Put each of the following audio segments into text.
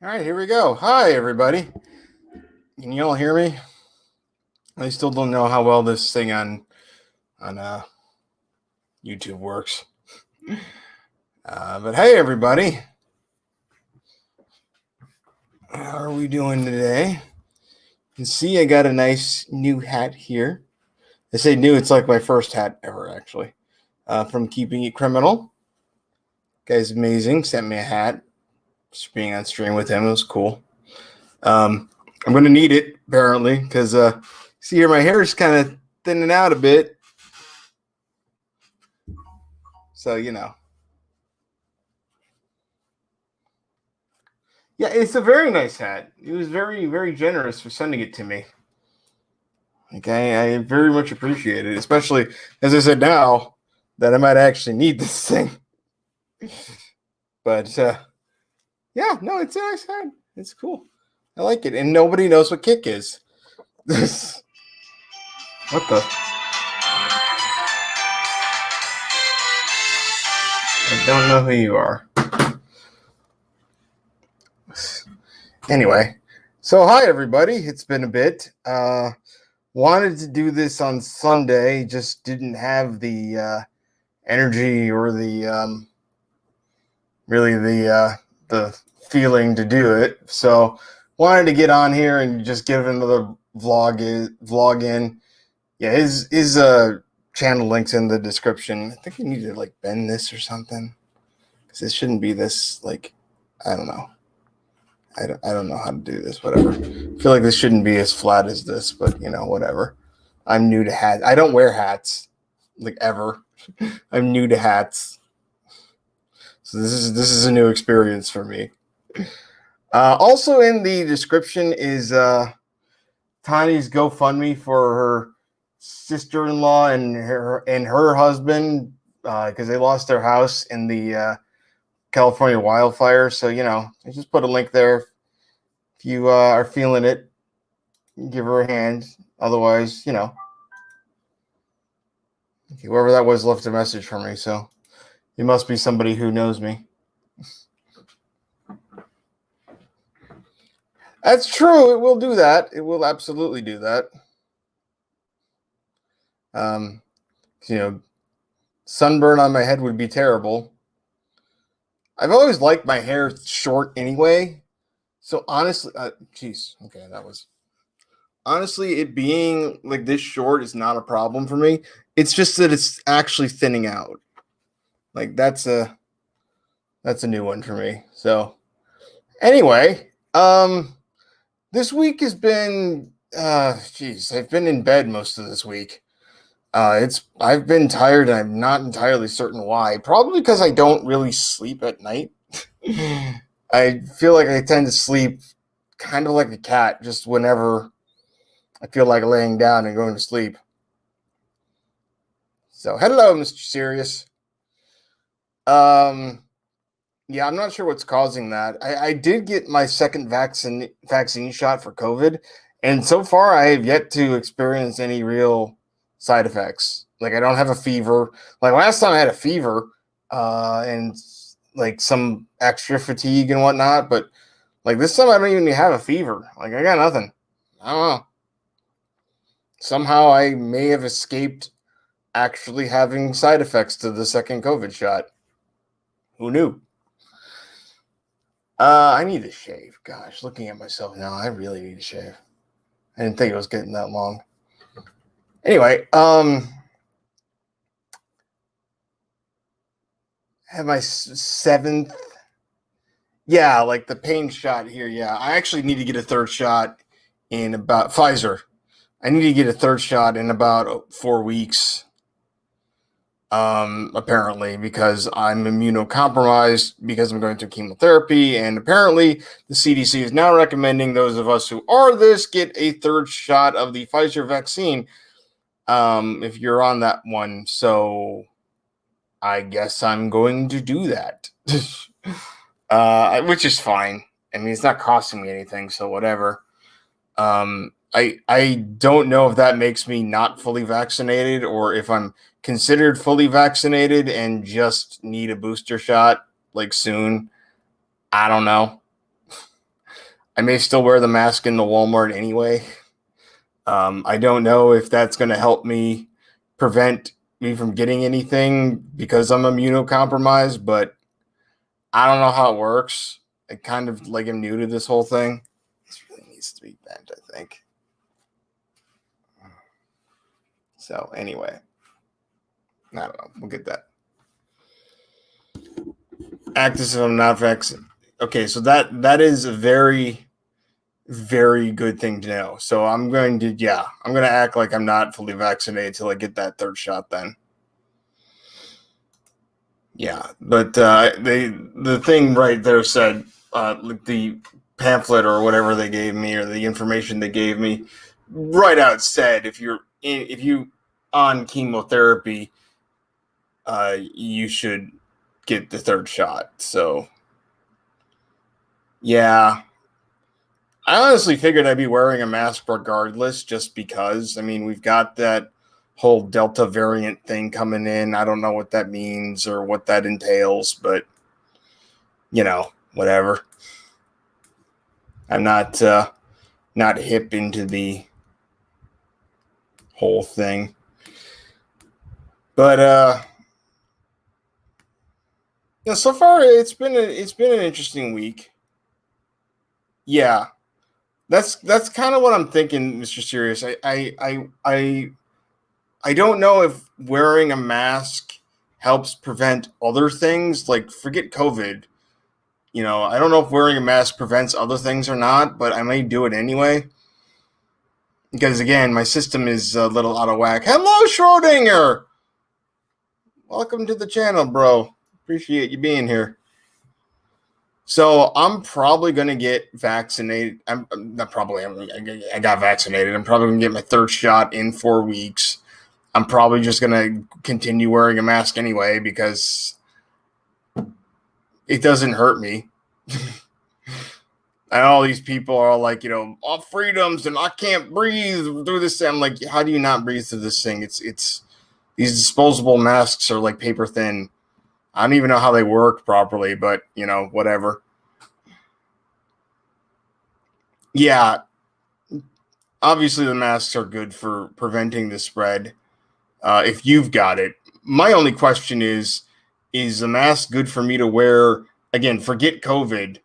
All right, here we go. Hi, everybody. Can you all hear me? I still don't know how well this thing on YouTube works. But hey, everybody. How are we doing today? You can see I got a nice new hat here. I say new, it's like my first hat ever, actually. From Keeping It Criminal. Guy's amazing. Sent me a hat. Just being on stream with him. It was cool. I'm going to need it, apparently, because see here, my hair is kind of thinning out a bit. So, you know. Yeah, it's a very nice hat. He was very, very generous for sending it to me. Okay, I very much appreciate it, especially, as I said now, that I might actually need this thing. But, yeah, no, it's a nice hat. It's cool. I like it. And nobody knows what kick is. What the? I don't know who you are. Anyway, so hi, everybody. It's been a bit. Wanted to do this on Sunday, just didn't have the energy or the really the feeling to do it. So wanted to get on here and just give another vlog in. Yeah, his channel link's in the description. I think you need to like bend this or something, because it shouldn't be this, like, I don't know. I don't know how to do this, whatever. I feel like this shouldn't be as flat as this, but, you know, whatever. I'm new to hats. I don't wear hats, like, ever. I'm new to hats. So this is a new experience for me. Also in the description is Tani's GoFundMe for her sister-in-law and her husband, because they lost their house in the California wildfire. So, you know, I just put a link there. If you are feeling it, give her a hand. Otherwise, you know, whoever that was left a message for me. So it must be somebody who knows me. That's true. It will do that. It will absolutely do that. You know, sunburn on my head would be terrible. I've always liked my hair short anyway. So honestly, okay, that was honestly, it being like this short is not a problem for me. It's just that it's actually thinning out. Like that's a new one for me. So anyway, this week has been I've been in bed most of this week. I've been tired and I'm not entirely certain why. Probably because I don't really sleep at night. I feel like I tend to sleep kind of like a cat, just whenever I feel like laying down and going to sleep. So hello, Mr. Sirius. Yeah, I'm not sure what's causing that. I did get my second vaccine shot for COVID, and so far I have yet to experience any real side effects. Like I don't have a fever. Like last time I had a fever, and like some extra fatigue and whatnot, but like this time I don't even have a fever. Like I got nothing. I don't know. Somehow I may have escaped actually having side effects to the second COVID shot. Who knew? I need to shave. Gosh, looking at myself now, I really need to shave. I didn't think it was getting that long. Anyway, I have my seventh. Yeah, like the pain shot here. Yeah, I actually need to get a third shot in about Pfizer. I need to get a third shot in about 4 weeks. Apparently, because I'm immunocompromised because I'm going through chemotherapy, and apparently the CDC is now recommending those of us who are this get a third shot of the Pfizer vaccine if you're on that one. So I guess I'm going to do that, which is fine. I mean, it's not costing me anything, so whatever. I don't know if that makes me not fully vaccinated or if I'm considered fully vaccinated and just need a booster shot like soon. I don't know. I may still wear the mask in the Walmart anyway. I don't know if that's going to help me prevent me from getting anything because I'm immunocompromised, but I don't know how it works. I kind of like am new to this whole thing. This really needs to be bent, I think. So anyway, I don't know. We'll get that. Act as if I'm not vaccinated. Okay, so that is a very, very good thing to know. So I'm going to act like I'm not fully vaccinated till I get that third shot then. Yeah, but the thing right there said, like the pamphlet or whatever they gave me or the information they gave me, right out said if you on chemotherapy, you should get the third shot. So yeah, I honestly figured I'd be wearing a mask regardless, just because. I mean, we've got that whole Delta variant thing coming in. I don't know what that means or what that entails, but whatever. I'm not hip into the whole thing, but so far it's been an interesting week. Yeah, that's kind of what I'm thinking, Mr. Serious. I don't know if wearing a mask helps prevent other things, like forget COVID. I don't know if wearing a mask prevents other things or not, but I may do it anyway. Because again, my system is a little out of whack. Hello, Schrodinger! Welcome to the channel, bro. Appreciate you being here. So I'm probably going to get vaccinated. I'm not probably. I got vaccinated. I'm probably going to get my third shot in 4 weeks. I'm probably just going to continue wearing a mask anyway because it doesn't hurt me. And all these people are like, all freedoms and I can't breathe through this thing. I'm like, how do you not breathe through this thing? It's these disposable masks are like paper thin. I don't even know how they work properly, but whatever. Yeah, obviously the masks are good for preventing the spread. If you've got it, my only question is the mask good for me to wear? Again, forget COVID,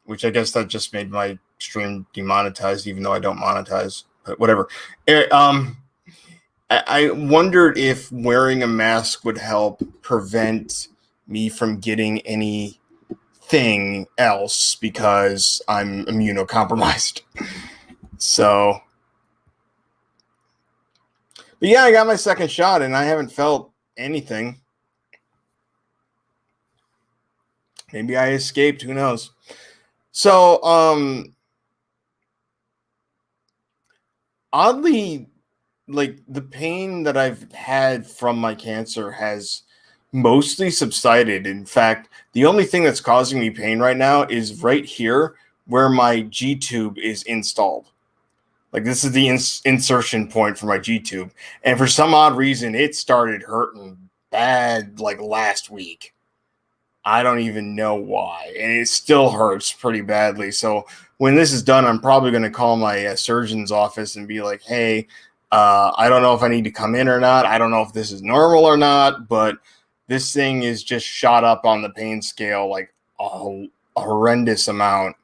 which I guess that just made my stream demonetized, even though I don't monetize, but whatever. I wondered if wearing a mask would help prevent me from getting anything else because I'm immunocompromised. So, but yeah, I got my second shot and I haven't felt anything. Maybe I escaped, who knows? So, oddly, like the pain that I've had from my cancer has mostly subsided. In fact, the only thing that's causing me pain right now is right here where my G tube is installed. Like this is the insertion point for my G tube, and for some odd reason, it started hurting bad like last week. I don't even know why, and it still hurts pretty badly. So when this is done, I'm probably going to call my surgeon's office and be like, "Hey, I don't know if I need to come in or not. I don't know if this is normal or not, but this thing is just shot up on the pain scale like a horrendous amount."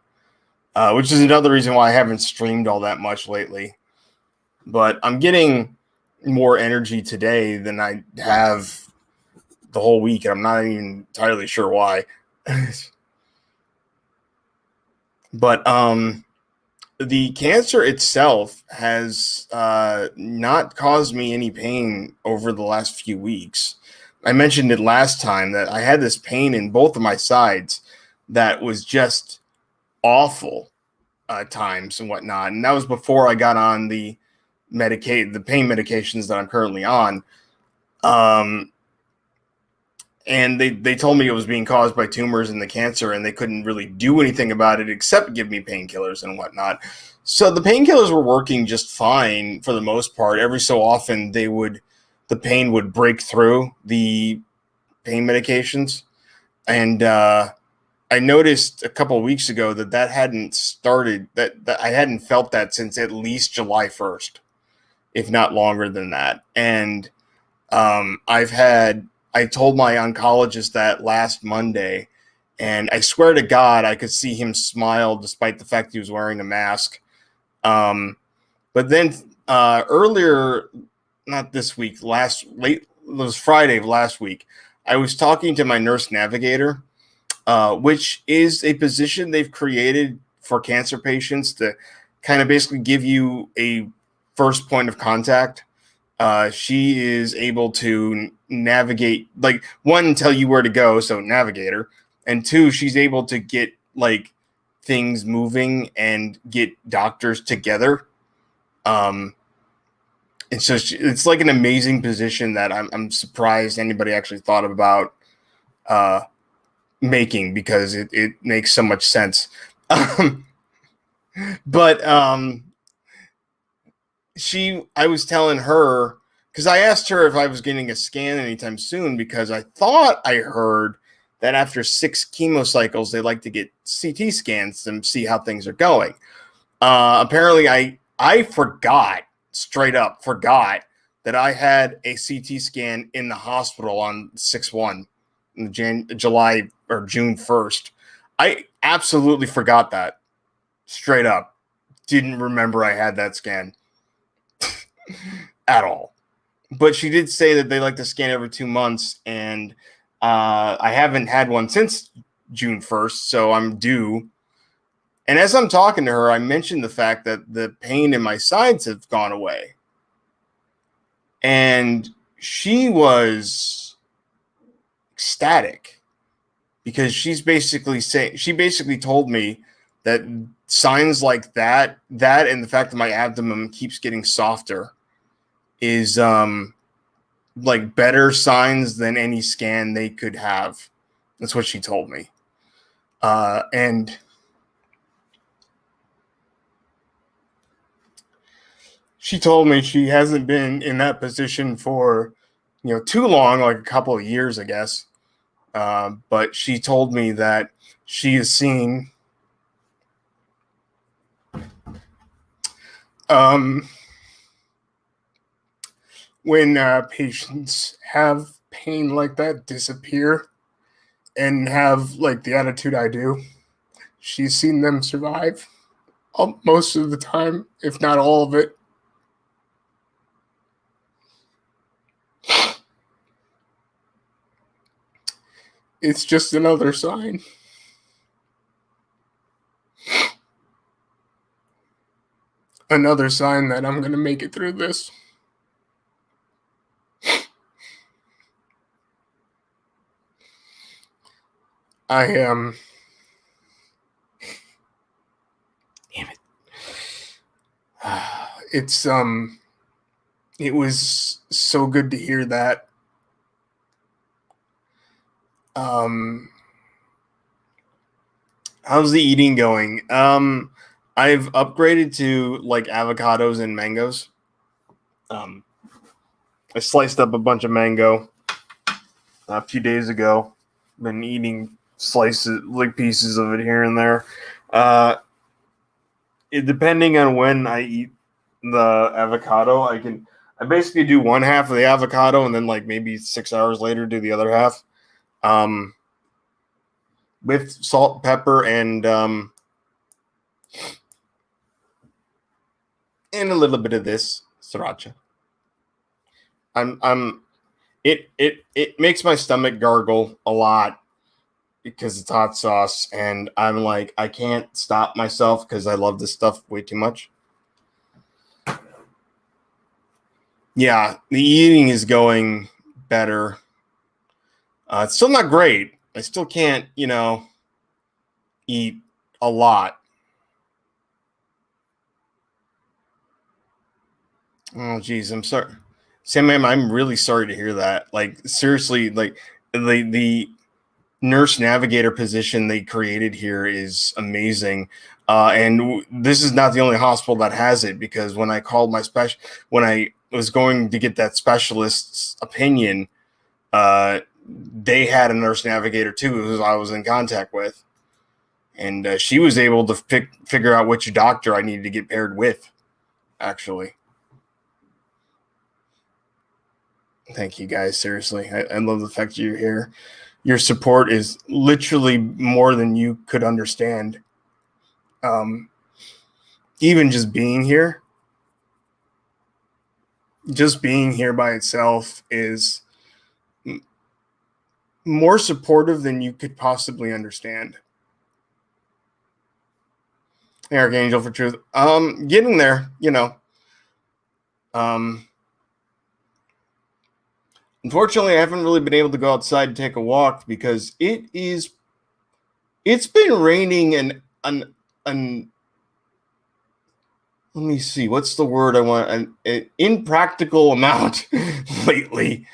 Which is another reason why I haven't streamed all that much lately. But I'm getting more energy today than I have the whole week, and I'm not even entirely sure why. But the cancer itself has not caused me any pain over the last few weeks. I mentioned it last time that I had this pain in both of my sides that was just awful times and whatnot, and that was before I got on the pain medications that I'm currently on. And they told me it was being caused by tumors in the cancer, and they couldn't really do anything about it except give me painkillers and whatnot. So the painkillers were working just fine for the most part. Every so often, the pain would break through the pain medications, and I noticed a couple of weeks ago that hadn't started, that I hadn't felt that since at least July 1st, if not longer than that. And I told my oncologist that last Monday, and I swear to God, I could see him smile despite the fact he was wearing a mask. But then earlier, not this week, it was Friday of last week, I was talking to my nurse navigator, which is a position they've created for cancer patients to kind of basically give you a first point of contact. She is able to navigate, like, one, tell you where to go, so navigator, and two, she's able to get like things moving and get doctors together. And so it's like an amazing position that I'm surprised anybody actually thought about making, because it makes so much sense. But I was telling her, because I asked her if I was getting a scan anytime soon, because I thought I heard that after 6 chemo cycles, they like to get CT scans and see how things are going. Apparently, I forgot, straight up forgot, that I had a CT scan in the hospital on 6/1, July or June 1st. I absolutely forgot that, straight up. Didn't remember I had that scan at all. But she did say that they like to scan every 2 months, and I haven't had one since June 1st, so I'm due. And as I'm talking to her, I mentioned the fact that the pain in my sides have gone away. And she was ecstatic, because she basically told me that signs like that and the fact that my abdomen keeps getting softer is like better signs than any scan they could have. That's what she told me. And she told me she hasn't been in that position for, too long, like a couple of years, I guess. But she told me that she has seen when patients have pain like that disappear and have like the attitude I do, she's seen them survive most of the time, if not all of it. It's just another sign. Another sign that I'm going to make it through this. I am. Damn it. It was so good to hear that. How's the eating going? I've upgraded to like avocados and mangoes. I sliced up a bunch of mango a few days ago. Been eating slices, like pieces of it here and there. Depending on when I eat the avocado, I basically do one half of the avocado and then like maybe 6 hours later do the other half. With salt, pepper, and a little bit of this sriracha. It makes my stomach gargle a lot because it's hot sauce, and I'm like, I can't stop myself because I love this stuff way too much. Yeah, the eating is going better. It's still not great. I still can't, eat a lot. Oh, geez, I'm sorry. Sam, ma'am, I'm really sorry to hear that. Like, seriously, like the nurse navigator position they created here is amazing. And this is not the only hospital that has it, because when I called when I was going to get that specialist's opinion, they had a nurse navigator too, who I was in contact with. And she was able to figure out which doctor I needed to get paired with, actually. Thank you guys. Seriously. I love the fact that you're here. Your support is literally more than you could understand. Even just being here by itself is more supportive than you could possibly understand. Hey, Archangel for Truth. Getting there, Unfortunately, I haven't really been able to go outside and take a walk because it's been raining an let me see, what's the word I want? An impractical amount lately.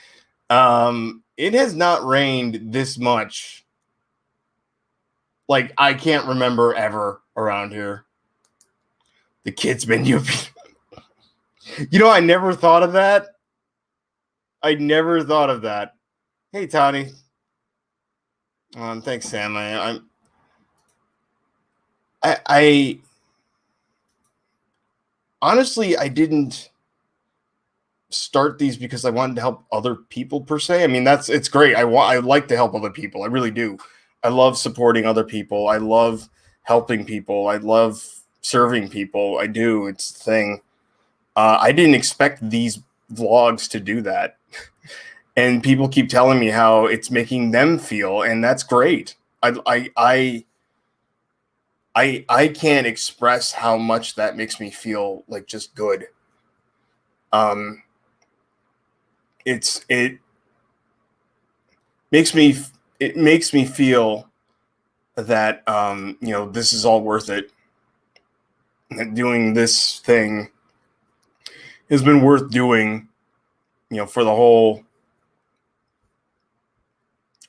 It has not rained this much. Like, I can't remember ever around here. The kid's been UP. I never thought of that. Hey, Tony. Thanks, Sam. I honestly, I didn't start these because I wanted to help other people per se. I mean, it's great. I like to help other people. I really do. I love supporting other people. I love helping people. I love serving people. I do. It's the thing. I didn't expect these vlogs to do that. And people keep telling me how it's making them feel, and that's great. I can't express how much that makes me feel, like, just good. It makes me feel that this is all worth it. And doing this thing has been worth doing, for the whole,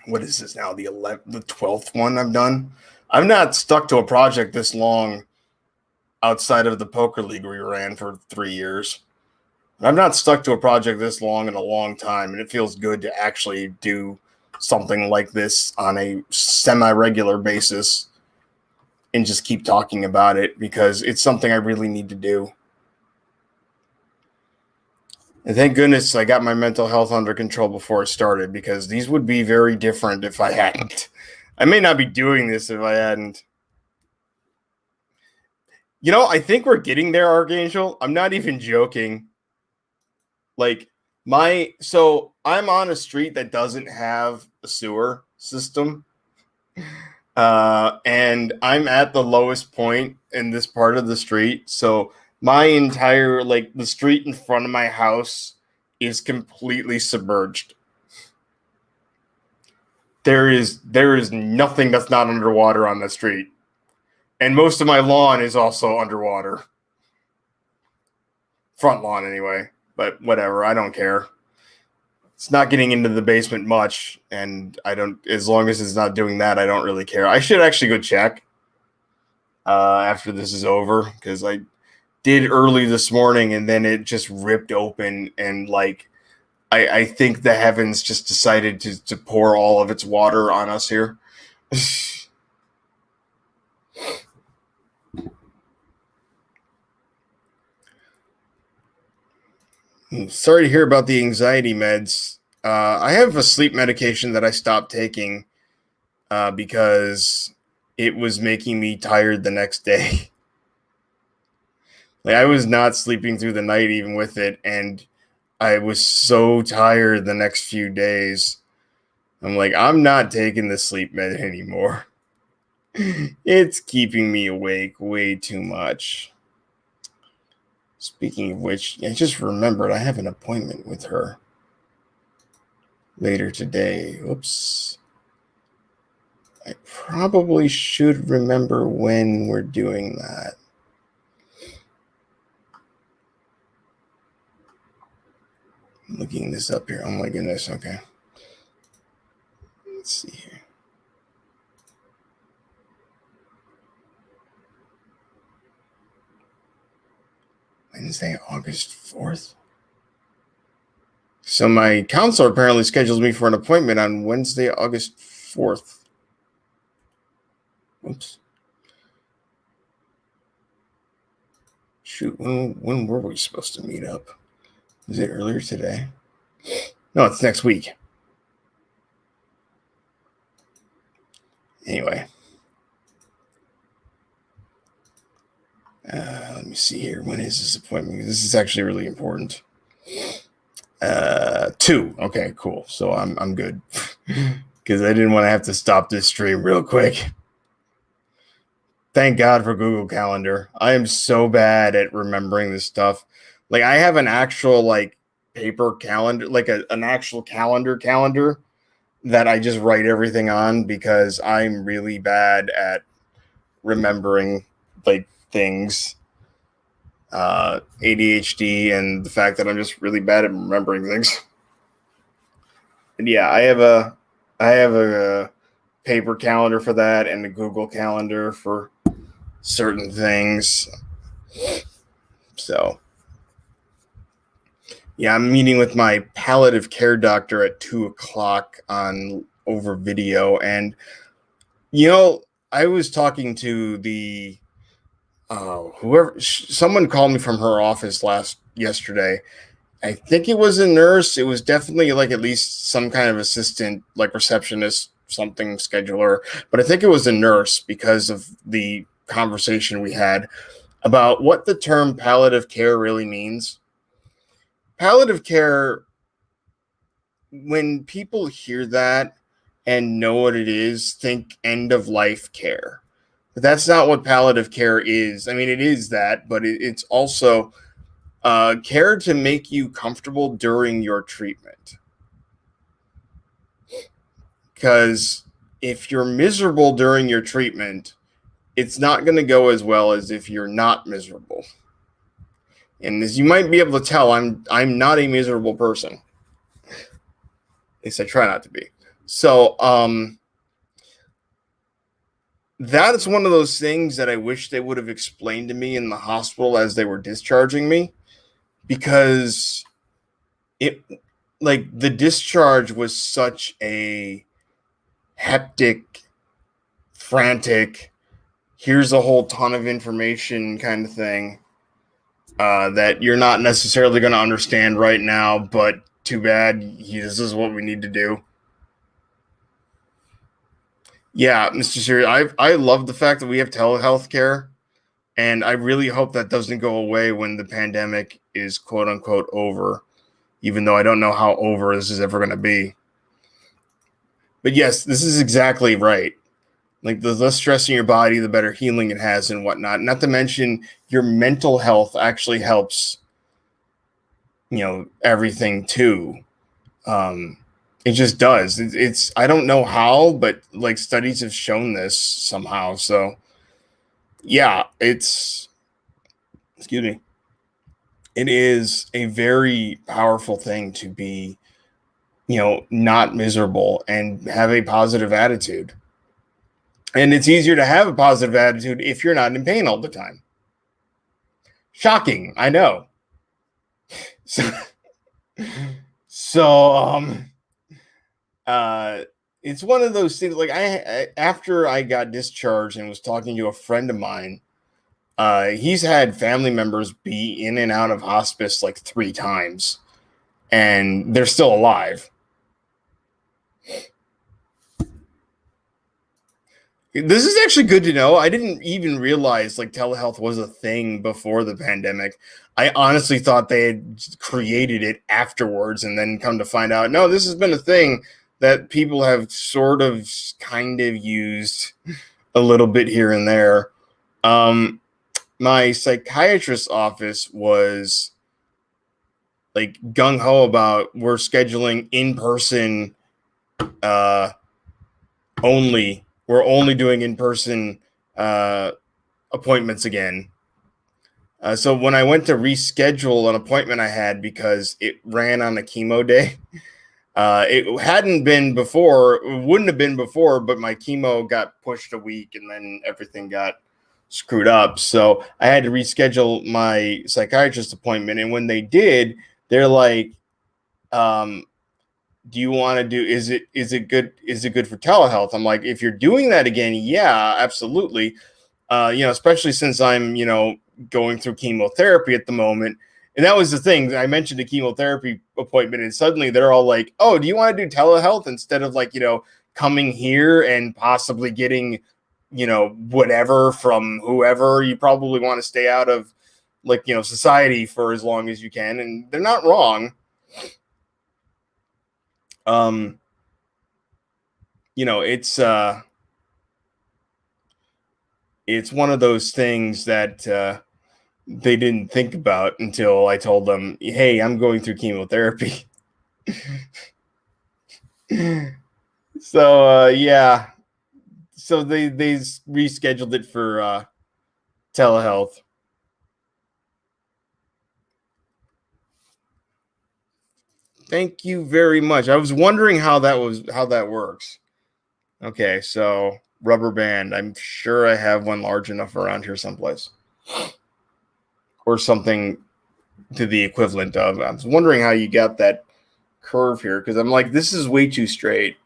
what is this now, the 12th one I've done. I've not stuck to a project this long outside of the poker league we ran for 3 years. I've not stuck to a project this long in a long time, and it feels good to actually do something like this on a semi-regular basis and just keep talking about it because it's something I really need to do. And thank goodness I got my mental health under control before it started, because these would be very different if I hadn't. I may not be doing this if I hadn't. I think we're getting there, Archangel. I'm not even joking. Like, I'm on a street that doesn't have a sewer system. And I'm at the lowest point in this part of the street. So my entire, the street in front of my house is completely submerged. There is nothing that's not underwater on the street. And most of my lawn is also underwater. Front lawn, anyway. But whatever, I don't care. It's not getting into the basement much, and as long as it's not doing that, I don't really care. I should actually go check after this is over, because I did early this morning, and then it just ripped open, and I think the heavens just decided to pour all of its water on us here. Sorry to hear about the anxiety meds. I have a sleep medication that I stopped taking because it was making me tired the next day. I was not sleeping through the night even with it, and I was so tired the next few days. I'm like, I'm not taking the sleep med anymore. It's keeping me awake way too much. Speaking of which, I just remembered I have an appointment with her later today. Oops. I probably should remember when we're doing that. I'm looking this up here. Oh my goodness. Okay. Let's see here. Wednesday, August 4th. So my counselor apparently schedules me for an appointment on Wednesday, August 4th. Oops. Shoot, when were we supposed to meet up? Is it earlier today? No, it's next week. Anyway. Let me see here. When is this appointment? This is actually really important. 2. Okay, cool. So I'm good. Because I didn't want to have to stop this stream real quick. Thank God for Google Calendar. I am so bad at remembering this stuff. Like, I have an actual, like, paper calendar, like an actual calendar that I just write everything on because I'm really bad at remembering, like, things. ADHD and the fact that I'm just really bad at remembering things. And yeah, I have a paper calendar for that and a Google Calendar for certain things. So yeah, I'm meeting with my palliative care doctor at 2:00 on over video. And I was talking to the someone called me from her office yesterday. I think it was a nurse. It was definitely like at least some kind of assistant, like receptionist, something scheduler. But I think it was a nurse because of the conversation we had about what the term palliative care really means. Palliative care, when people hear that and know what it is, think end of life care. But that's not what palliative care is. I mean, it is that, but it's also care to make you comfortable during your treatment. Because if you're miserable during your treatment, it's not going to go as well as if you're not miserable. And as you might be able to tell, I'm not a miserable person. At least I try not to be. So, that is one of those things that I wish they would have explained to me in the hospital as they were discharging me, because the discharge was such a hectic, frantic, here's a whole ton of information kind of thing that you're not necessarily going to understand right now, but too bad, this is what we need to do. Yeah, Mr. Siri, I love the fact that we have telehealth care, and I really hope that doesn't go away when the pandemic is quote unquote over, even though I don't know how over this is ever going to be. But yes, this is exactly right. Like, the less stress in your body, the better healing it has and whatnot. Not to mention your mental health actually helps, everything too. It just does. It's I don't know how, but like studies have shown this somehow. So yeah, excuse me. It is a very powerful thing to be, not miserable and have a positive attitude. And it's easier to have a positive attitude if you're not in pain all the time. Shocking, I know. So it's one of those things. Like, I after I got discharged and was talking to a friend of mine, he's had family members be in and out of hospice like 3 times, and they're still alive. This is actually good to know. I didn't even realize like telehealth was a thing before the pandemic. I honestly thought they had created it afterwards, and then come to find out, no, this has been a thing that people have sort of kind of used a little bit here and there. My psychiatrist's office was like gung-ho about we're scheduling in-person only. We're only doing in-person appointments again. So when I went to reschedule an appointment I had because it ran on a chemo day, it hadn't been before, it wouldn't have been before, but my chemo got pushed a week and then everything got screwed up. So I had to reschedule my psychiatrist appointment. And when they did, they're like, do you want to do, is it good for telehealth? I'm like, if you're doing that again, yeah, absolutely. Especially since I'm, going through chemotherapy at the moment. And that was the thing. I mentioned a chemotherapy appointment, and suddenly they're all like, "Oh, do you want to do telehealth instead of like, coming here and possibly getting, whatever from whoever? You probably want to stay out of like, society for as long as you can." And they're not wrong. Um, it's one of those things that they didn't think about until I told them, "Hey, I'm going through chemotherapy." So yeah, so they rescheduled it for telehealth. Thank you very much. I was wondering how that works. Okay, so rubber band. I'm sure I have one large enough around here someplace, or something to the equivalent of. I was wondering how you got that curve here, because I'm like, this is way too straight.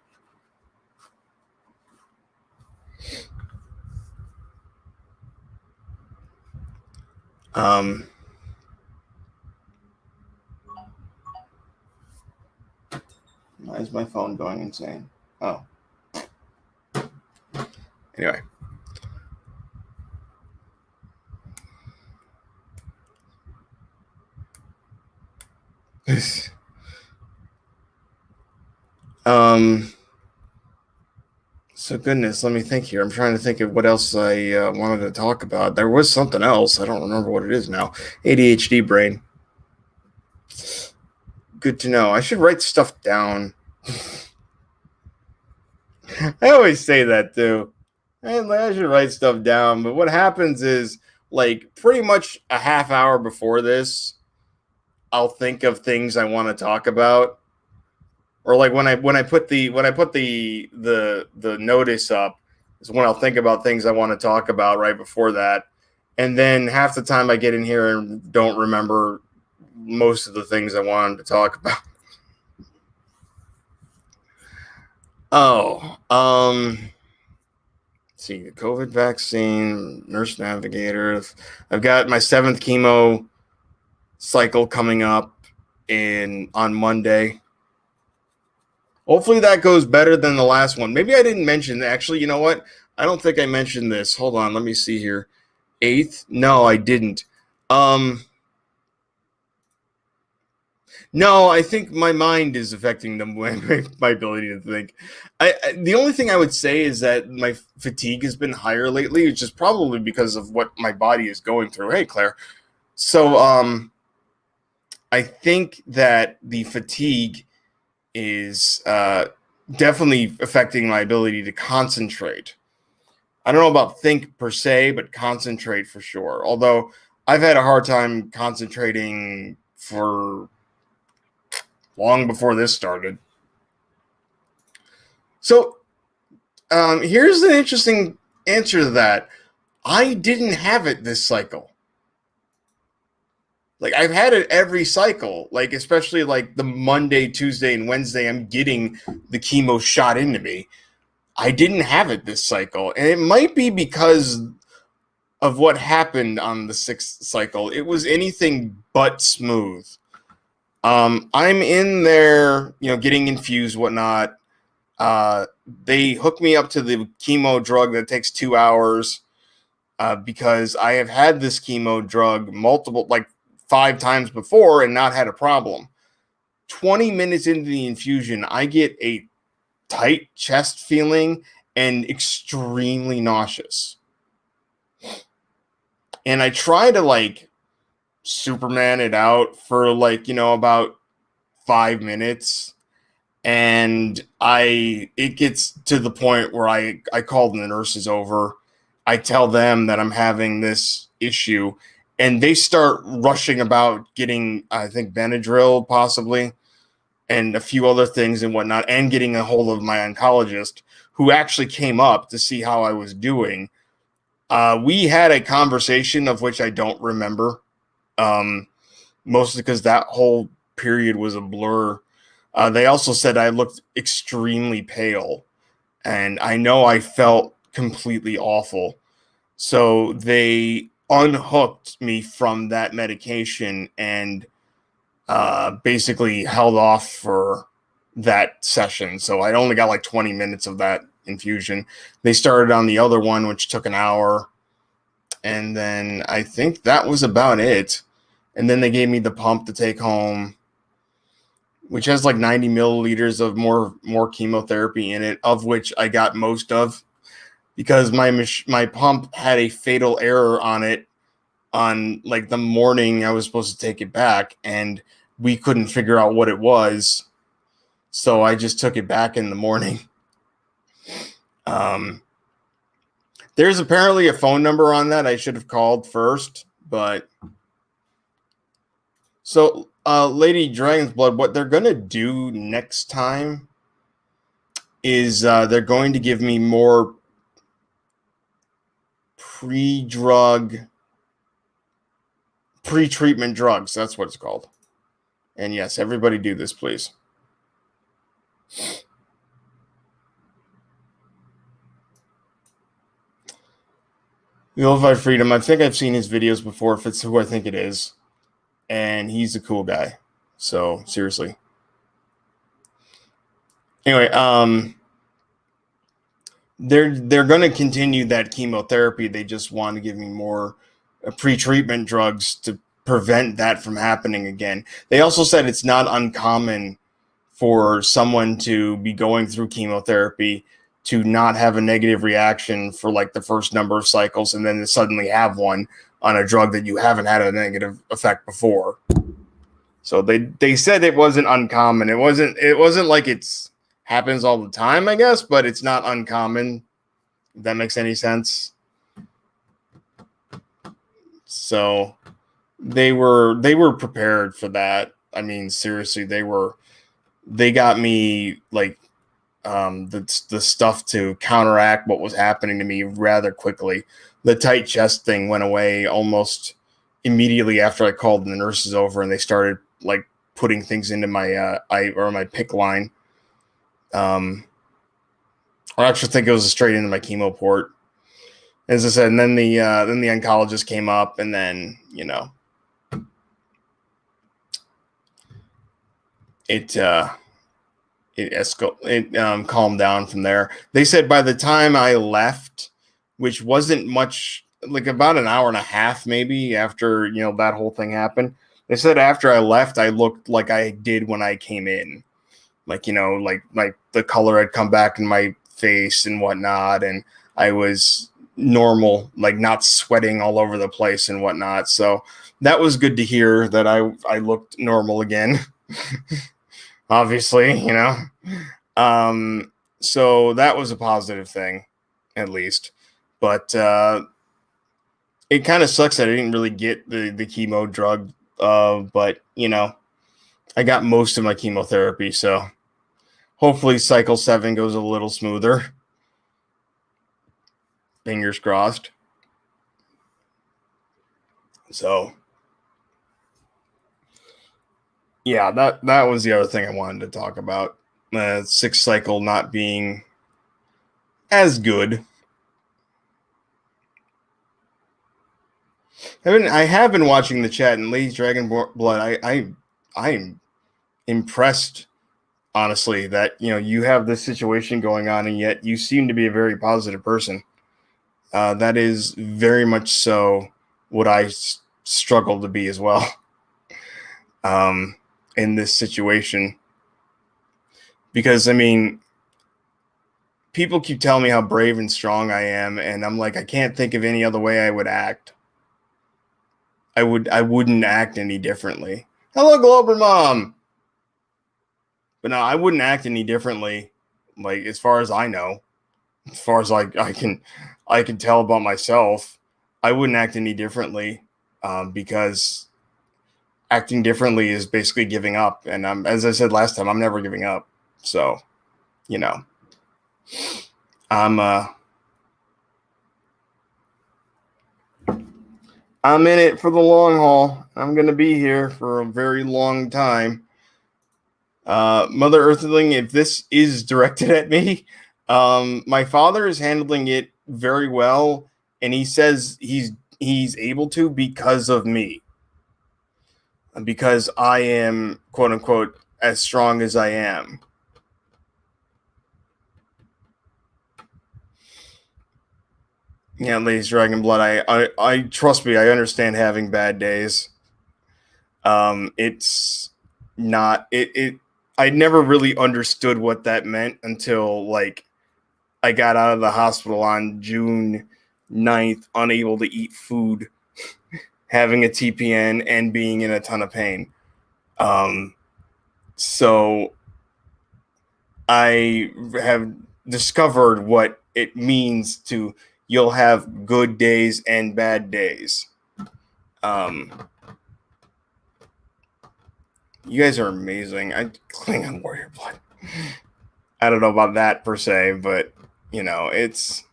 Um, why is my phone going insane? Oh, anyway. um, so goodness, let me think here. I'm trying to think of what else I wanted to talk about. There was something else. I don't remember what it is now. ADHD brain. Good to know. I should write stuff down. I always say that too. I should write stuff down. But what happens is, like, pretty much a half hour before this, I'll think of things I want to talk about. Or like when I put the notice up is when I'll think about things I want to talk about right before that. And then half the time I get in here and don't remember most of the things I wanted to talk about. Oh, see, the COVID vaccine, nurse navigator. I've got my 7th chemo cycle coming up on Monday. Hopefully that goes better than the last one. Maybe I didn't mention, actually, you know what? I don't think I mentioned this. Hold on, let me see here. 8th? No, I didn't. No, I think my mind is affecting my ability to think. The only thing I would say is that my fatigue has been higher lately, which is probably because of what my body is going through. Hey, Claire. So I think that the fatigue is definitely affecting my ability to concentrate. I don't know about think per se, but concentrate for sure. Although I've had a hard time concentrating for long before this started. So here's an interesting answer to that. I didn't have it this cycle. Like, I've had it every cycle, like especially like the Monday, Tuesday, and Wednesday I'm getting the chemo shot into me. I didn't have it this cycle, and it might be because of what happened on the 6th cycle. It was anything but smooth. I'm in there, getting infused, whatnot. They hooked me up to the chemo drug that takes 2 hours because I have had this chemo drug like 5 times before and not had a problem. 20 minutes into the infusion, I get a tight chest feeling and extremely nauseous. And I try to like Superman it out for like, about 5 minutes. And it gets to the point where I call the nurses over. I tell them that I'm having this issue, and they start rushing about getting, I think, Benadryl possibly, and a few other things and whatnot, and getting a hold of my oncologist, who actually came up to see how I was doing. We had a conversation of which I don't remember, mostly because that whole period was a blur. They also said I looked extremely pale, and I know I felt completely awful. So they unhooked me from that medication and basically held off for that session. So I only got like 20 minutes of that infusion. They started on the other one, which took an hour. And then I think that was about it. And then they gave me the pump to take home, which has like 90 milliliters of more chemotherapy in it, of which I got most of, because my pump had a fatal error on it on like the morning I was supposed to take it back, and we couldn't figure out what it was. So I just took it back in the morning. There's apparently a phone number on that I should have called first, but so Lady Dragon's Blood, what they're gonna do next time is they're going to give me more pre-treatment drugs. That's what it's called. And yes, everybody do this, please. Vilified Freedom, I think I've seen his videos before, if it's who I think it is. And he's a cool guy. So, seriously. Anyway, they're going to continue that chemotherapy. They just want to give me more pre-treatment drugs to prevent that from happening again. They also said it's not uncommon for someone to be going through chemotherapy to not have a negative reaction for like the first number of cycles, and then to suddenly have one on a drug that you haven't had a negative effect before. So they said it wasn't uncommon. It wasn't like it's happens all the time, I guess, but it's not uncommon. If that makes any sense. So they were prepared for that. I mean, seriously, they got me like the stuff to counteract what was happening to me rather quickly. The tight chest thing went away almost immediately after I called the nurses over, and they started like putting things into my my PICC line. I actually think it was straight into my chemo port, as I said. And then the oncologist came up, and then it calmed down from there. They said by the time I left, which wasn't much, like about an hour and a half maybe after that whole thing happened, they said after I left I looked like I did when I came in, like the color had come back in my face and whatnot, and I was normal, like not sweating all over the place and whatnot. So that was good to hear that I looked normal again. Obviously, so that was a positive thing, at least. But it kind of sucks that I didn't really get the chemo drug. But I got most of my chemotherapy, so hopefully cycle 7 goes a little smoother. Fingers crossed. So yeah, that was the other thing I wanted to talk about. 6th cycle not being as good. I have been watching the chat, and Lady Dragon Blood, I'm impressed, honestly, that you have this situation going on, and yet you seem to be a very positive person. That is very much so what I struggle to be as well. In this situation, because I mean, people keep telling me how brave and strong I am, and I'm like, I can't think of any other way I would act. I wouldn't act any differently. Hello, Glober Mom. But no, I wouldn't act any differently. Like, as far as I know, as far as I can tell about myself, I wouldn't act any differently, because acting differently is basically giving up. And as I said last time, I'm never giving up. So, I'm in it for the long haul. I'm going to be here for a very long time. Mother Earthling, if this is directed at me, my father is handling it very well. and he says he's able to because of me, because I am, quote unquote, as strong as I am. Yeah, Ladies Dragon Blood, I trust me, I understand having bad days. It's not it I never really understood what that meant until like I got out of the hospital on June 9th, unable to eat food, having a TPN, and being in a ton of pain. So I have discovered what it means to you'll have good days and bad days. You guys are amazing. I Klingon Warrior Blood. I don't know about that per se, but you know, it's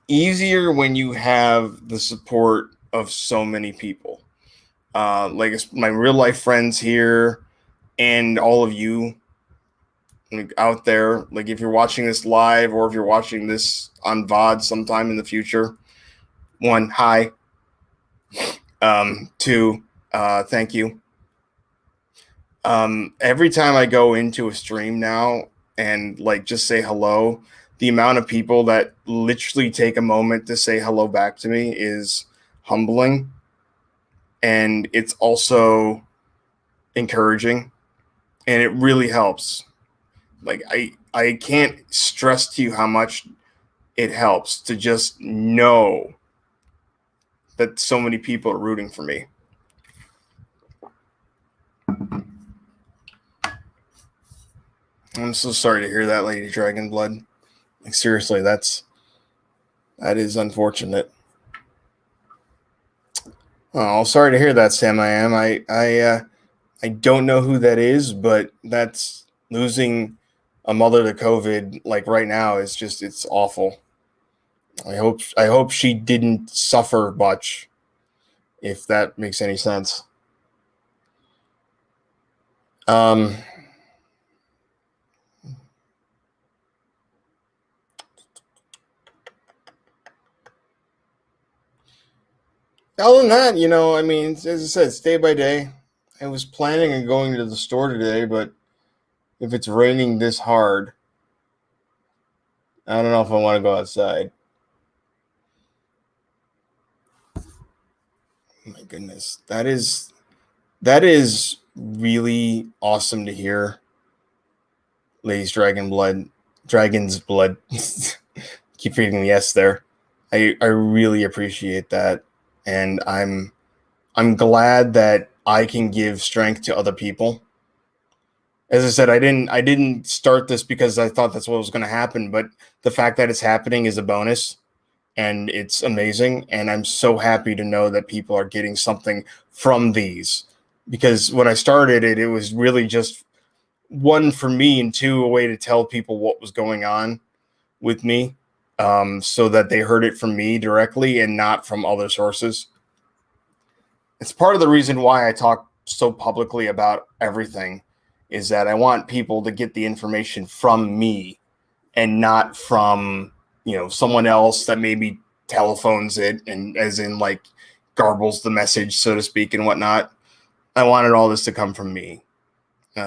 easier when you have the support of so many people. Like my real life friends here and all of you out there. Like if you're watching this live or if you're watching this on VOD sometime in the future, one, hi. Two, thank you. Every time I go into a stream now and like just say hello, the amount of people that literally take a moment to say hello back to me is humbling, and it's also encouraging, and it really helps. Like I can't stress to you how much it helps to just know that so many people are rooting for me. I'm so sorry to hear that, Lady Dragon Blood. Like seriously, that is unfortunate. Oh, sorry to hear that, Sam. I don't know who that is, but that's losing a mother to COVID like right now is just it's awful. I hope she didn't suffer much, if that makes any sense. Um Other than that, you know, I mean, as I said, it's day by day. I was planning on going to the store today, but if it's raining this hard, I don't know if I want to go outside. Oh my goodness, that is really awesome to hear. Ladies Dragon's Blood. Keep reading the S there. I really appreciate that, and I'm glad that I can give strength to other people. As I said, I didn't start this because I thought that's what was going to happen, but the fact that it's happening is a bonus, and it's amazing, and I'm so happy to know that people are getting something from these, because when I started it was really just one for me, and two, a way to tell people what was going on with me, so that they heard it from me directly and not from other sources. It's part of the reason why I talk so publicly about everything, is that I want people to get the information from me and not from, you know, someone else that maybe telephones it and as in like garbles the message, so to speak, and whatnot. I wanted all this to come from me,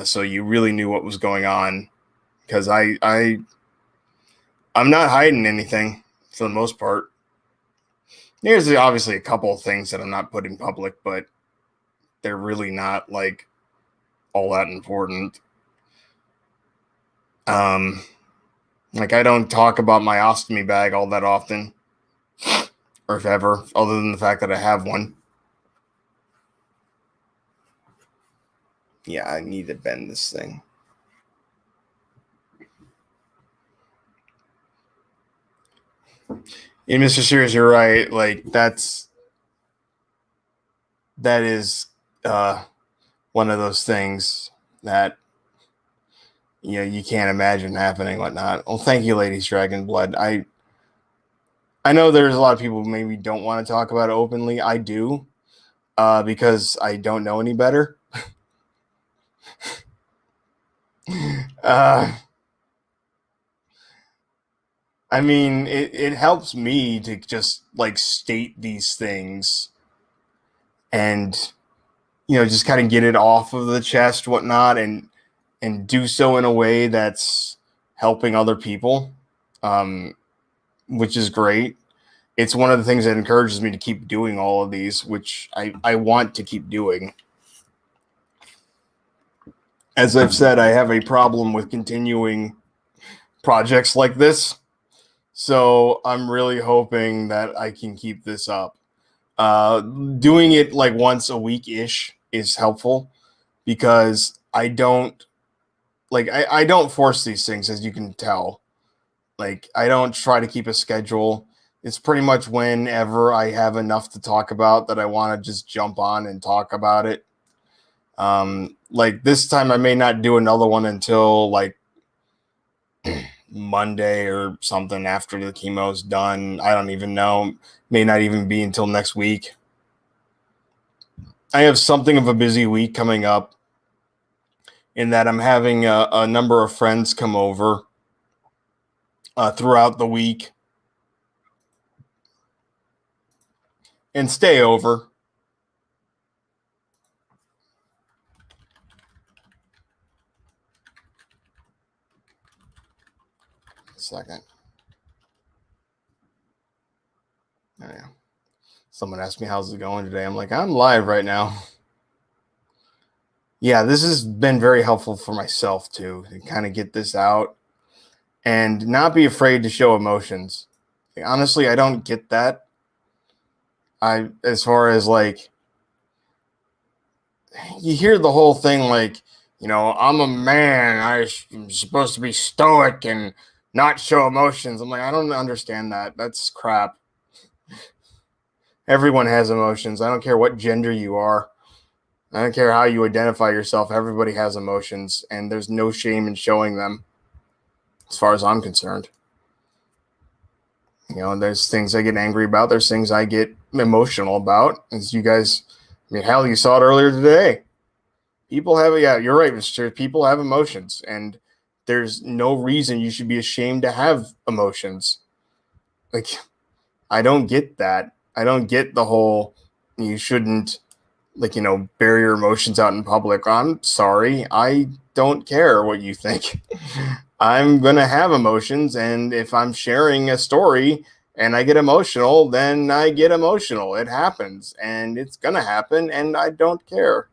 so you really knew what was going on, because I'm not hiding anything for the most part. There's obviously a couple of things that I'm not putting public, but they're really not like all that important. Like I don't talk about my ostomy bag all that often, or if ever, other than the fact that I have one. Yeah, I need to bend this thing. And Mr. Sears, you're right. Like that is one of those things that, you know, you can't imagine happening, whatnot. Well, thank you, Ladies Dragon Blood. I know there's a lot of people who maybe don't want to talk about it openly. I do, because I don't know any better. uh, I mean, it helps me to just like state these things and just kind of get it off of the chest, whatnot, and do so in a way that's helping other people, um, which is great. It's one of the things that encourages me to keep doing all of these, which I want to keep doing. As I've said, I have a problem with continuing projects like this. So I'm really hoping that I can keep this up. Doing it like once a week ish is helpful because I don't force these things, as you can tell. Like, I don't try to keep a schedule. It's pretty much whenever I have enough to talk about that I want to just jump on and talk about it. Like this time, I may not do another one until like Monday or something after the chemo's done. I don't even know. May not even be until next week. I have something of a busy week coming up in that I'm having a number of friends come over throughout the week and stay over. Second. Oh, yeah. Someone asked me how's it going today. I'm like, I'm live right now. Yeah, this has been very helpful for myself too, to kind of get this out and not be afraid to show emotions. Like, honestly, I don't get that. As far as like, you hear the whole thing like, I'm a man. I'm supposed to be stoic and not show emotions. I'm like, I don't understand that. That's crap. Everyone has emotions. I don't care what gender you are. I don't care how you identify yourself. Everybody has emotions, and there's no shame in showing them, as far as I'm concerned. There's things I get angry about. There's things I get emotional about. As you guys, I mean, hell, you saw it earlier today. People have, yeah, you're right, Mr. People have emotions, and there's no reason you should be ashamed to have emotions. Like, I don't get that. I don't get the whole you shouldn't, like, bear your emotions out in public. I'm sorry. I don't care what you think. I'm going to have emotions. And if I'm sharing a story and I get emotional, then I get emotional. It happens and it's going to happen. And I don't care.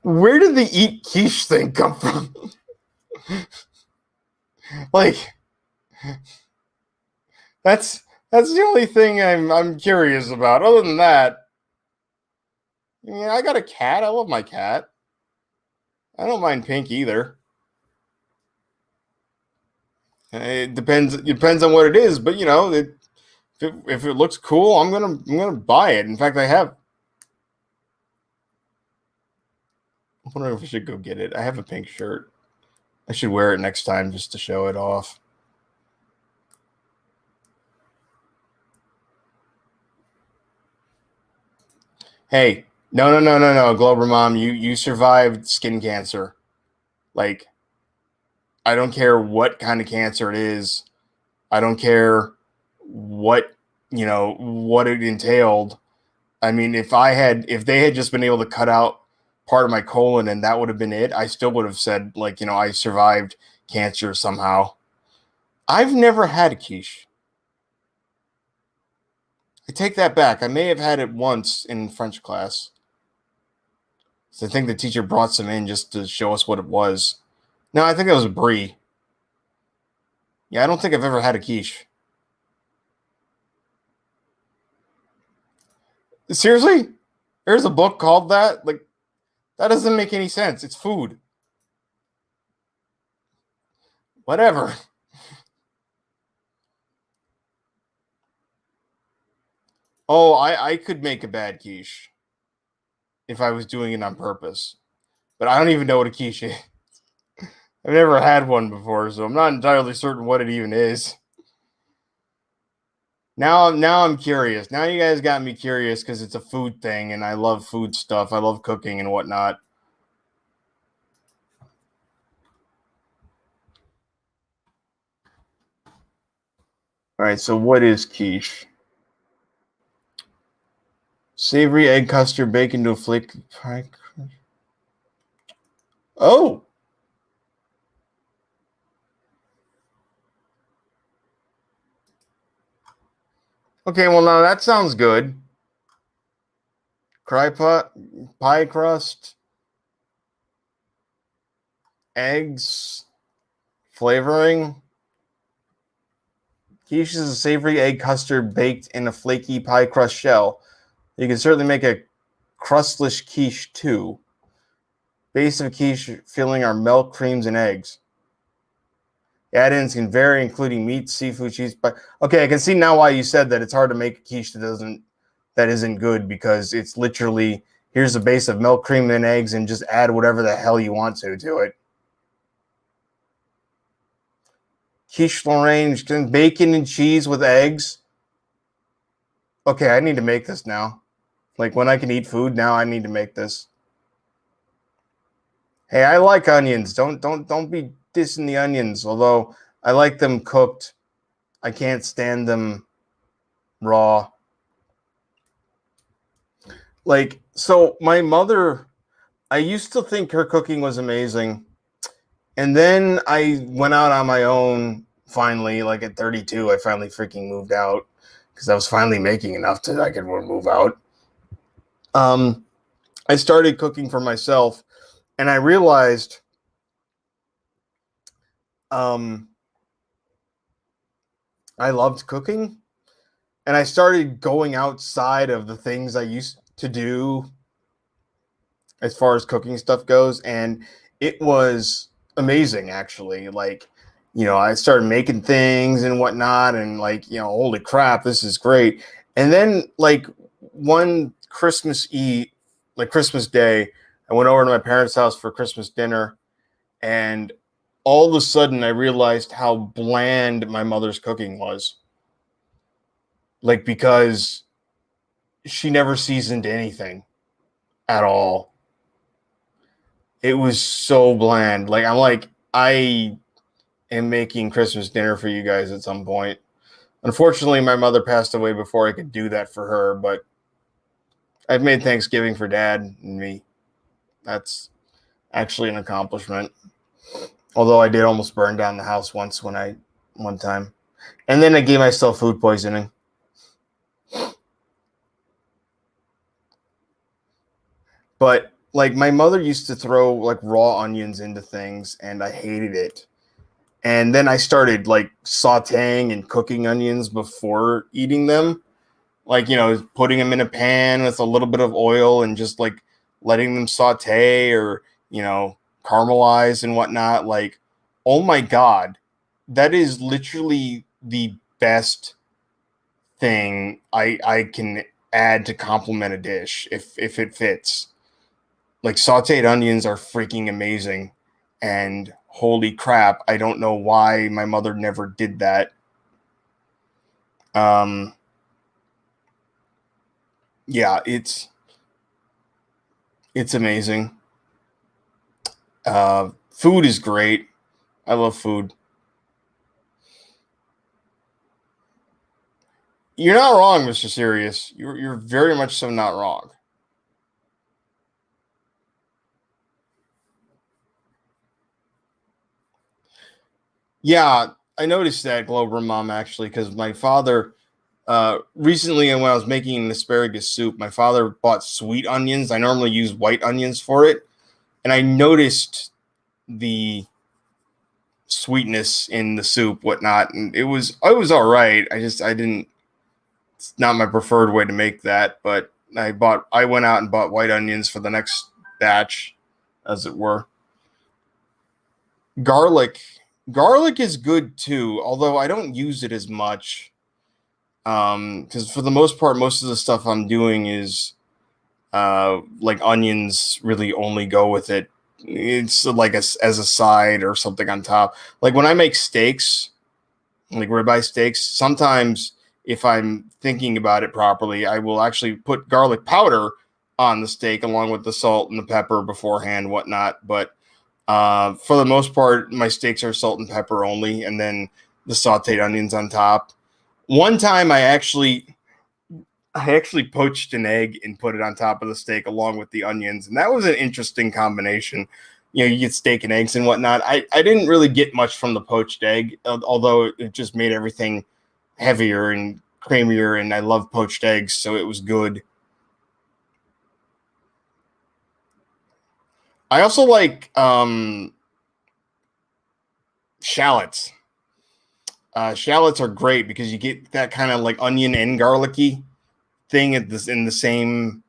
Where did the eat quiche thing come from? Like, that's the only thing I'm curious about. Other than that, yeah, I got a cat. I love my cat. I don't mind pink either. It depends. It depends on what it is, but if it looks cool, I'm gonna buy it. In fact, I have. I'm wondering if I should go get it. I have a pink shirt. I should wear it next time just to show it off. Hey, no, Glober Mom, you survived skin cancer. Like, I don't care what kind of cancer it is. I don't care what what it entailed. I mean, if they had just been able to cut out part of my colon and that would have been it, I still would have said, like, I survived cancer somehow. I've never had a quiche. I take that back. I may have had it once in French class. So I think the teacher brought some in just to show us what it was. No, I think that was a brie. Yeah, I don't think I've ever had a quiche. Seriously? There's a book called that? Like, that doesn't make any sense. It's food. Whatever. Oh, I could make a bad quiche if I was doing it on purpose. But I don't even know what a quiche is. I've never had one before, so I'm not entirely certain what it even is. Now I'm curious. Now you guys got me curious because it's a food thing, and I love food stuff. I love cooking and whatnot. All right, so what is quiche? Savory egg custard baked into a flaky pie. Oh, okay. Well, now that sounds good. Pie crust, eggs, flavoring. Quiche is a savory egg custard baked in a flaky pie crust shell. You can certainly make a crustless quiche too. Base of quiche filling are milk, creams, and eggs. Add-ins can vary, including meat, seafood, cheese. But okay, I can see now why you said that it's hard to make a quiche that isn't good, because it's literally here's a base of milk, cream, and eggs, and just add whatever the hell you want to it. Quiche Lorraine, bacon and cheese with eggs. Okay, I need to make this now. Like when I can eat food now, I need to make this. Hey, I like onions. Don't be dissing the onions. Although I like them cooked, I can't stand them raw. Like, so my mother, I used to think her cooking was amazing. And then I went out on my own finally, like at 32, I finally freaking moved out because I was finally making enough that I could move out. I started cooking for myself, and I realized I loved cooking, and I started going outside of the things I used to do as far as cooking stuff goes, and it was amazing actually. Like, I started making things and whatnot, and like, holy crap, this is great. And then like one Christmas Eve, like Christmas Day, I went over to my parents' house for Christmas dinner, and all of a sudden I realized how bland my mother's cooking was. Like, because she never seasoned anything at all. It was so bland. Like, I am making Christmas dinner for you guys at some point. Unfortunately, my mother passed away before I could do that for her, but I've made Thanksgiving for Dad and me. That's actually an accomplishment. Although I did almost burn down the house one time. And then I gave myself food poisoning. But like, my mother used to throw like raw onions into things, and I hated it. And then I started like sauteing and cooking onions before eating them. Like, putting them in a pan with a little bit of oil and just like letting them saute or, caramelize and whatnot. Like, oh my God, that is literally the best thing I can add to complement a dish if it fits. Like, sauteed onions are freaking amazing. And holy crap, I don't know why my mother never did that. Yeah, it's amazing. Food is great. I love food. You're not wrong, Mr. Serious. You're very much so not wrong. Yeah, I noticed that, Glober Mom, actually, because my father recently, when I was making an asparagus soup, my father bought sweet onions. I normally use white onions for it, and I noticed the sweetness in the soup, whatnot, and it was all right. I didn't. It's not my preferred way to make that, but I went out and bought white onions for the next batch, as it were. Garlic. Garlic is good too, although I don't use it as much. Because for the most part, most of the stuff I'm doing is like onions really only go with it. It's like as a side or something on top. Like when I make steaks, like ribeye steaks, sometimes if I'm thinking about it properly, I will actually put garlic powder on the steak along with the salt and the pepper beforehand, whatnot. But for the most part, my steaks are salt and pepper only, and then the sauteed onions on top. One time I actually poached an egg and put it on top of the steak along with the onions, and that was an interesting combination. You know, you get steak and eggs and whatnot. I didn't really get much from the poached egg, although it just made everything heavier and creamier, and I love poached eggs, so it was good. I also like shallots. Shallots are great because you get that kind of like onion and garlicky thing at this in the same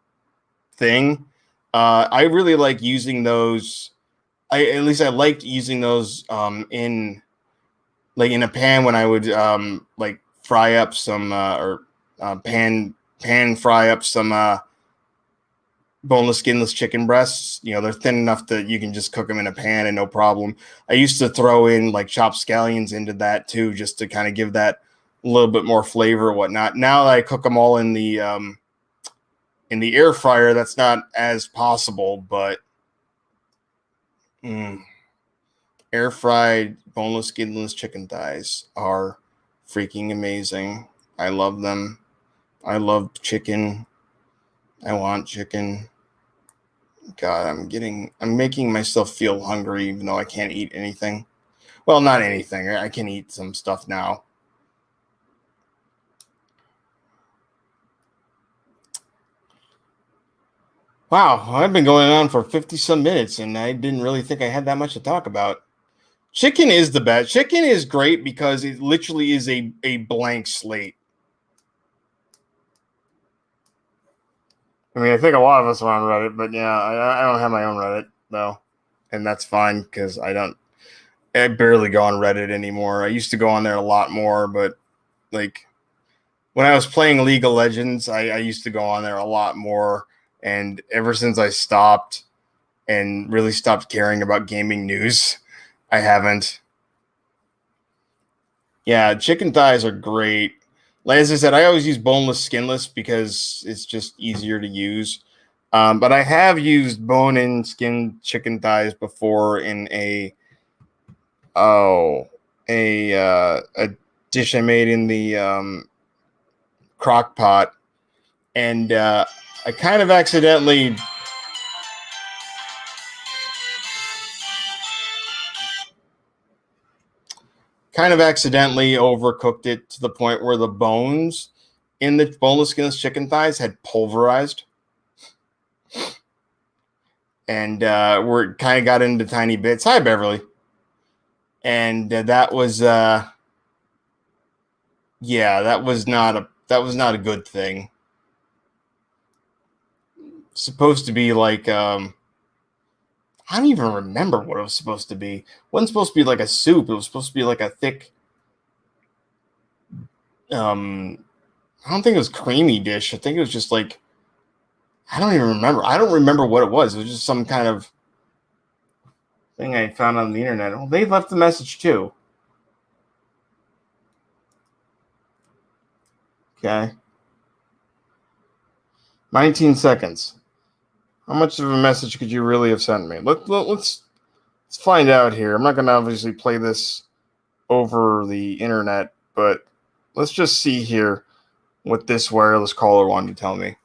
thing. I really like using those. I liked using those in like in a pan when I would like fry up some or pan fry up some boneless, skinless chicken breasts. You know, they're thin enough that you can just cook them in a pan and no problem. I used to throw in like chopped scallions into that too, just to kind of give that a little bit more flavor or whatnot. Now that I cook them all in the air fryer, that's not as possible, but air fried boneless, skinless chicken thighs are freaking amazing. I love them. I love chicken. I want chicken. God, I'm making myself feel hungry, even though I can't eat anything. Well, not anything. I can eat some stuff now. Wow, I've been going on for 50 some minutes, and I didn't really think I had that much to talk about. Chicken is the best. Chicken is great because it literally is a blank slate. I mean, I think a lot of us are on Reddit, but yeah, I don't have my own Reddit though, and that's fine because I barely go on Reddit anymore. I used to go on there a lot more, but like when I was playing League of Legends, I used to go on there a lot more, and ever since I stopped and really stopped caring about gaming news, I haven't. Yeah, chicken thighs are great. Like as I said, I always use boneless, skinless because it's just easier to use. But I have used bone-in skin chicken thighs before in a dish I made in the crock pot, and I kind of accidentally overcooked it to the point where the bones in the boneless skinless chicken thighs had pulverized, and were kind of got into tiny bits. Hi, Beverly. And that was yeah, that was not a good thing. Supposed to be like I don't even remember what it was supposed to be. It wasn't supposed to be like a soup. It was supposed to be like a thick I don't think it was creamy dish. I think it was just like I don't even remember. I don't remember what it was. It was just some kind of thing I found on the internet. Well, they left the message too. Okay. 19 seconds. How much of a message could you really have sent me? Let's find out here. I'm not going to obviously play this over the internet, but let's just see here what this wireless caller wanted to tell me.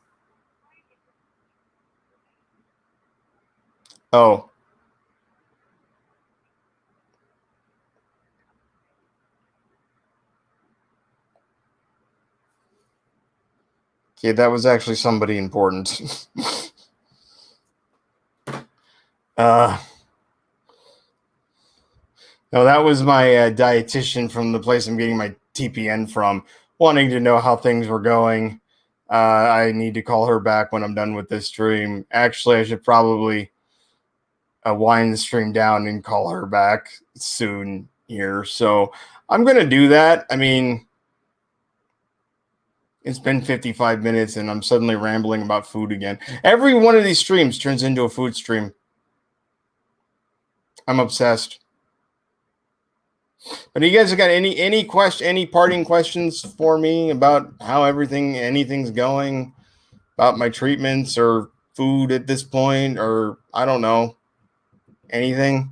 Oh. Okay, that was actually somebody important. No, that was my dietitian from the place I'm getting my TPN from, wanting to know how things were going. I need to call her back when I'm done with this stream. Actually, I should probably wind the stream down and call her back soon here. So I'm going to do that. I mean, it's been 55 minutes and I'm suddenly rambling about food again. Every one of these streams turns into a food stream. I'm obsessed. But you guys have got any parting questions for me about how anything's going, about my treatments or food at this point, or I don't know, anything?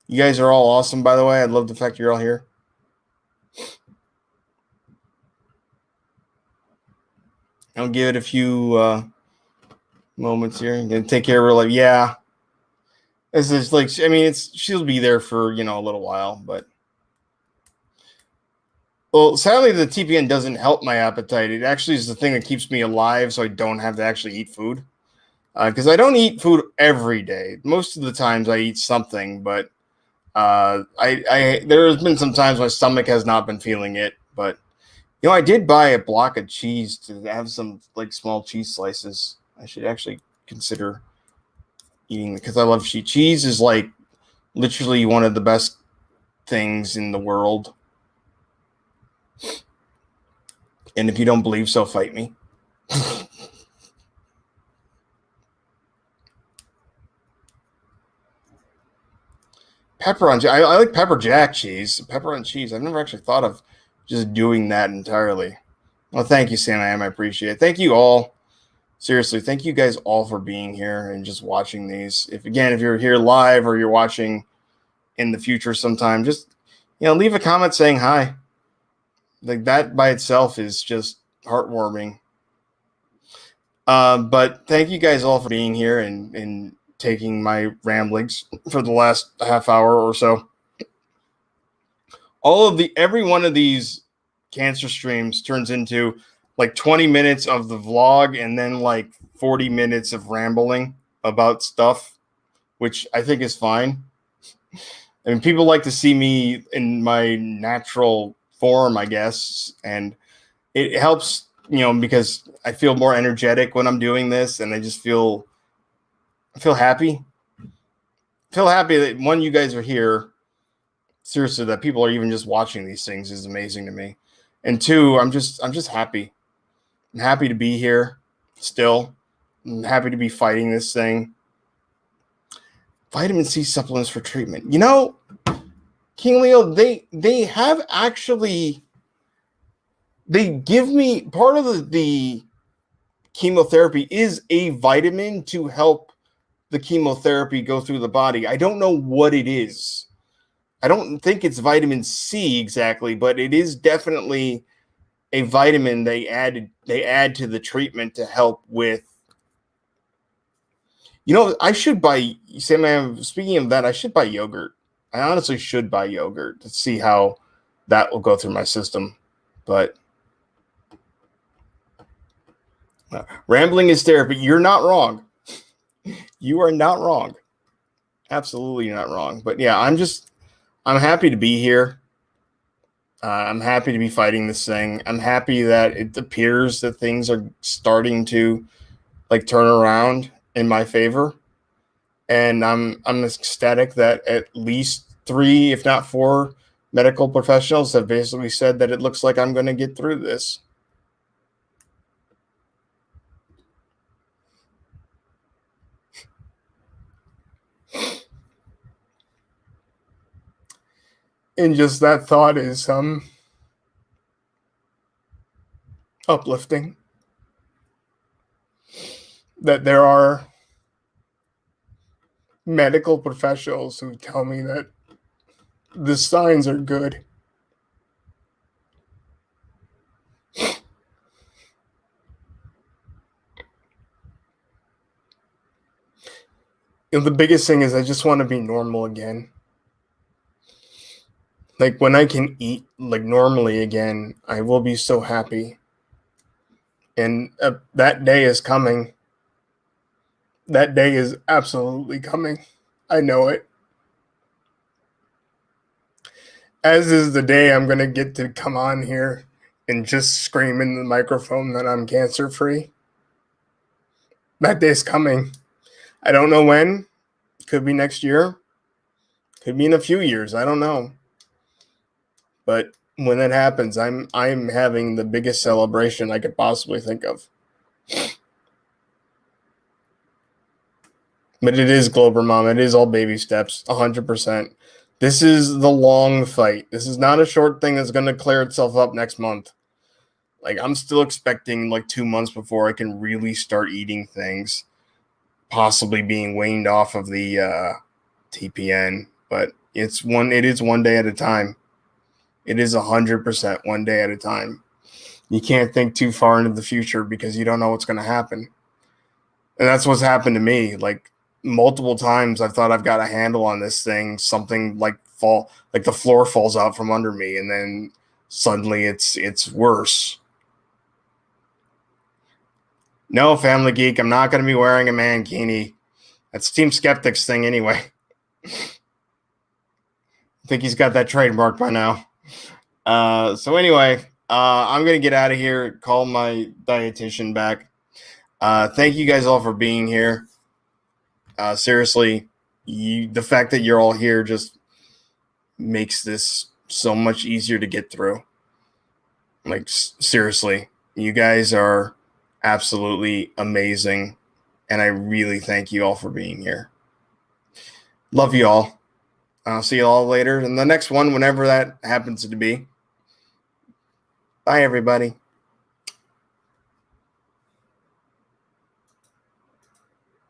You guys are all awesome, by the way. I love the fact you're all here. I'll give it a few moments here. I'm gonna take care of her. Like, yeah, this is like, I mean, she'll be there for a little while, but well, sadly, the TPN doesn't help my appetite. It actually is the thing that keeps me alive, so I don't have to actually eat food. Because I don't eat food every day. Most of the times I eat something, but I there has been some times my stomach has not been feeling it. But I did buy a block of cheese to have some like small cheese slices. I should actually consider eating because I love cheese. Cheese is like literally one of the best things in the world. And if you don't believe so, fight me. Pepper on cheese. I like pepper jack cheese. Pepper on cheese. I've never actually thought of just doing that entirely. Well, thank you, Sam. I appreciate it. Thank you all. Seriously, thank you guys all for being here and just watching these. If you're here live or you're watching in the future sometime, just leave a comment saying hi. Like that by itself is just heartwarming. But thank you guys all for being here and taking my ramblings for the last half hour or so. Every one of these cancer streams turns into like 20 minutes of the vlog and then like 40 minutes of rambling about stuff, which I think is fine. I mean, people like to see me in my natural form, I guess, and it helps, because I feel more energetic when I'm doing this, and I feel happy. I feel happy that one, you guys are here. Seriously, that people are even just watching these things is amazing to me. And two, I'm just happy. I'm happy to be here still. I'm happy to be fighting this thing. Vitamin C supplements for treatment. King Leo, they have actually, they give me part of the chemotherapy is a vitamin to help the chemotherapy go through the body. I don't know what it is. I don't think it's vitamin C exactly, but it is definitely a vitamin they add to the treatment to help with. I should buy. Sam, speaking of that, I should buy yogurt. I honestly should buy yogurt to see how that will go through my system. But rambling is therapy. You're not wrong. You are not wrong. Absolutely not wrong. But yeah, I'm happy to be here. I'm happy to be fighting this thing. I'm happy that it appears that things are starting to like turn around in my favor. And I'm ecstatic that at least 3, if not 4, medical professionals have basically said that it looks like I'm going to get through this. And just that thought is uplifting. That there are medical professionals who tell me that the signs are good. The biggest thing is I just want to be normal again. Like when I can eat like normally again, I will be so happy. And that day is coming. That day is absolutely coming. I know it. As is the day I'm going to get to come on here and just scream in the microphone that I'm cancer free. That day's coming. I don't know when. Could be next year. Could be in a few years. I don't know. But when that happens, I'm having the biggest celebration I could possibly think of. But it is Glober Mom. It is all baby steps, 100%. This is the long fight. This is not a short thing that's going to clear itself up next month. Like, I'm still expecting like 2 months before I can really start eating things, possibly being weaned off of the TPN. But it is one day at a time. It is 100% one day at a time. You can't think too far into the future because you don't know what's going to happen. And that's what's happened to me. Like, multiple times I've thought I've got a handle on this thing, something like the floor falls out from under me, and then suddenly it's worse. No, Family Geek, I'm not going to be wearing a mankini. That's Team Skeptics thing anyway. I think he's got that trademark by now. So anyway, I'm going to get out of here, call my dietitian back. Thank you guys all for being here. Seriously, the fact that you're all here just makes this so much easier to get through. Like, seriously, you guys are absolutely amazing, and I really thank you all for being here. Love you all. I'll see you all later in the next one, whenever that happens to be. Bye, everybody.